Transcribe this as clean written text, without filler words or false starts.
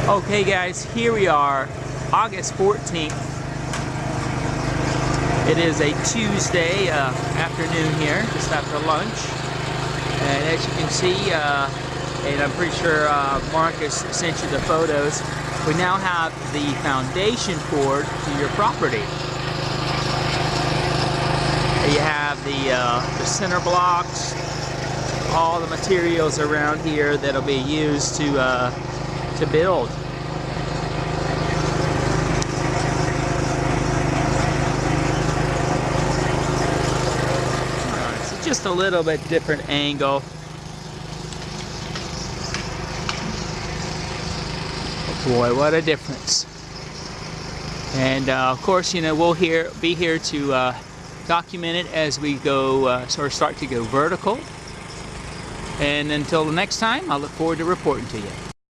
Okay guys, here we are, August 14th. It is a Tuesday afternoon here, just after lunch. And as you can see, and I'm pretty sure Marcus sent you the photos, we now have the foundation poured to your property. You have the center blocks, all the materials around here that'll be used to build. So just a little bit different angle. Oh boy, what a difference. And of course, you know, we'll be here to document it as we go, start to go vertical. And until the next time, I look forward to reporting to you.